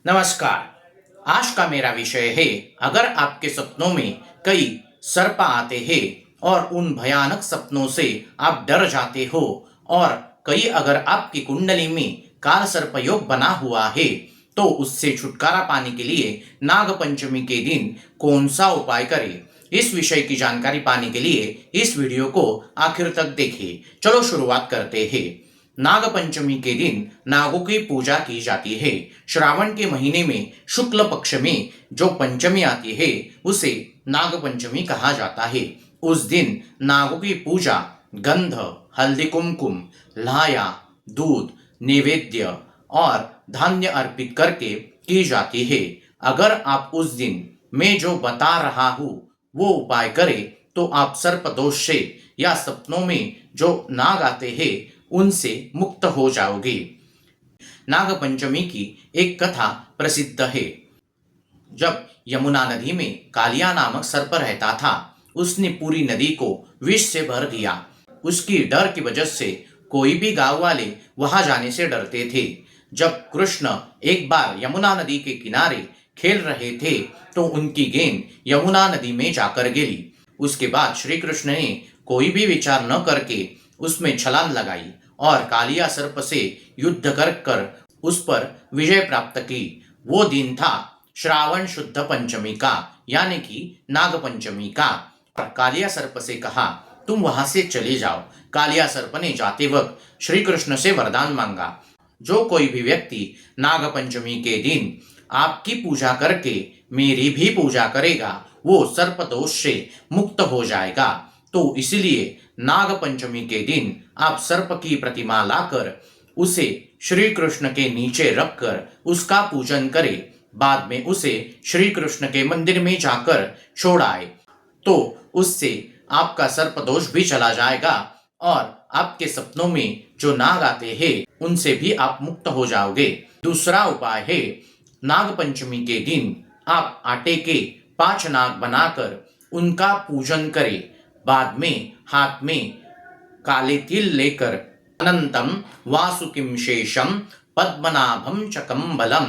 नमस्कार। आज का मेरा विषय है, अगर आपके सपनों में कई सर्प आते हैं और उन भयानक सपनों से आप डर जाते हो और कई अगर आपकी कुंडली में काल सर्प योग बना हुआ है तो उससे छुटकारा पाने के लिए नाग पंचमी के दिन कौन सा उपाय करें, इस विषय की जानकारी पाने के लिए इस वीडियो को आखिर तक देखें। चलो शुरुआत करते हैं। नाग पंचमी के दिन नागों की पूजा की जाती है। श्रावण के महीने में शुक्ल पक्ष में जो पंचमी आती है उसे नाग पंचमी कहा जाता है। उस दिन नागों की पूजा गंध, हल्दी कुमकुम, लाया, दूध, नैवेद्य और धान्य अर्पित करके की जाती है। अगर आप उस दिन मैं जो बता रहा हूँ वो उपाय करें तो आप सर्प दोष से या सपनों में जो नाग आते हैं उनसे मुक्त हो जाओगे। नाग पंचमी की एक कथा प्रसिद्ध है। जब यमुना नदी में कालिया नामक सर्प रहता था, उसने पूरी नदी को विष से भर दिया। उसकी डर की वजह से कोई भी गांव वाले वहां जाने से डरते थे। जब कृष्ण एक बार यमुना नदी के किनारे खेल रहे थे तो उनकी गेंद यमुना नदी में जाकर गिरी। उसके बाद श्री कृष्ण ने कोई भी विचार न करके उसमें छलांग लगाई और कालिया सर्प से युद्ध कर उस पर विजय प्राप्त की। वो दिन था श्रावण शुद्ध पंचमी का, यानी कि नाग पंचमी का। कालिया सर्प से कहा, तुम वहां से चले जाओ। कालिया सर्प ने जाते वक्त श्री कृष्ण से वरदान मांगा, जो कोई भी व्यक्ति नाग पंचमी के दिन आपकी पूजा करके मेरी भी पूजा करेगा वो सर्प दोष से मुक्त हो जाएगा। तो इसलिए नाग पंचमी के दिन आप सर्प की प्रतिमा लाकर उसे श्री कृष्ण के नीचे रखकर उसका पूजन करें। बाद में उसे श्री कृष्ण के मंदिर में जाकर छोड़ाए तो उससे आपका सर्प दोष भी चला जाएगा और आपके सपनों में जो नाग आते हैं उनसे भी आप मुक्त हो जाओगे। दूसरा उपाय है, नाग पंचमी के दिन आप आटे के 5 नाग बनाकर उनका पूजन करें। बाद में हाथ में काले तिल लेकर अनंतम वासुकिम शेषम पद्मनाभम च कम्बलम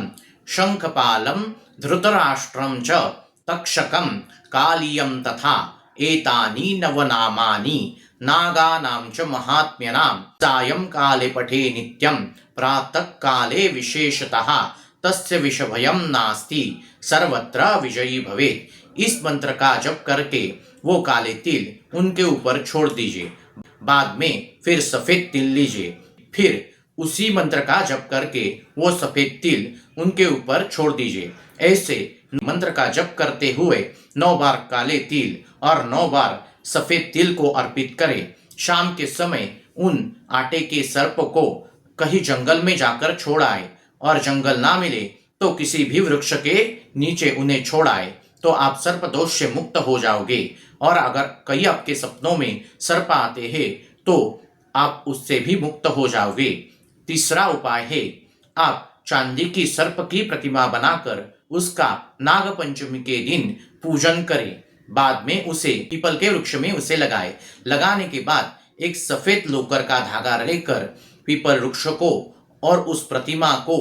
शंखपालम धृतराष्ट्रम च तक्षकम कालियम तथा एतानि नवनामानि नागानां च महात्म्यनां सायं काले पठे नित्यं प्रातः काले विशेषतः तस्य विषभयं नास्ति सर्वत्र विजयी भवेत्। इस मंत्र का जप करके वो काले तिल उनके ऊपर छोड़ दीजिए। बाद में फिर सफेद तिल लीजिए, फिर उसी मंत्र का जप करके वो सफेद तिल उनके ऊपर छोड़ दीजिए। ऐसे मंत्र का जप करते हुए 9 बार काले तिल और 9 बार सफेद तिल को अर्पित करें। शाम के समय उन आटे के सर्प को कहीं जंगल में जाकर छोड़ाए और जंगल ना मिले तो किसी भी वृक्ष के नीचे उन्हें छोड़ाए तो आप सर्प दोष से मुक्त हो जाओगे। और अगर कई आपके सपनों में सर्प आते हैं तो आप उससे भी मुक्त हो जाओगे। तीसरा उपाय है, आप चांदी की सर्प की प्रतिमा बनाकर उसका नाग पंचमी के दिन पूजन करें। बाद में उसे पीपल के वृक्ष में उसे लगाए। लगाने के बाद एक सफेद लोकर का धागा लेकर पीपल वृक्ष को और उस प्रतिमा को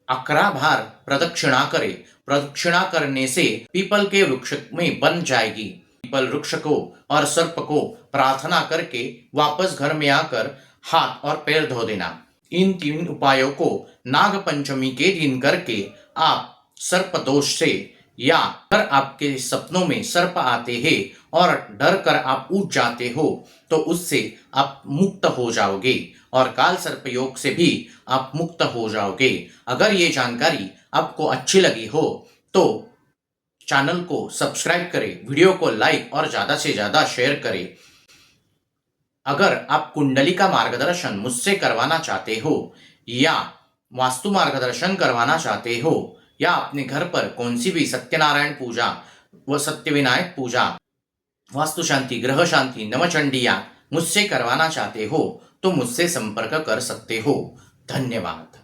11 बार प्रदक्षिणा करे। प्रदक्षिणा करने से पीपल के वृक्ष में बन जाएगी। पीपल वृक्ष को और सर्प को प्रार्थना करके वापस घर में आकर हाथ और पैर धो देना। इन 3 उपायों को नाग पंचमी के दिन करके आप सर्प दोष से या अगर आपके सपनों में सर्प आते हैं और डर कर आप उठ जाते हो तो उससे आप मुक्त हो जाओगे और काल सर्प योग से भी आप मुक्त हो जाओगे। अगर ये जानकारी आपको अच्छी लगी हो तो चैनल को सब्सक्राइब करें, वीडियो को लाइक और ज़्यादा से ज़्यादा शेयर करें। अगर आप कुंडली का मार्गदर्शन मुझसे करवाना चाहते हो या वास्तु मार्गदर्शन करवाना चाहते हो या अपने घर पर कौन सी भी सत्यनारायण पूजा व सत्यविनायक पूजा, वास्तु शांति, ग्रह शांति, नवचंडियाँ मुझसे करवाना चाहते हो तो मुझसे संपर्क कर सकते हो। धन्यवाद।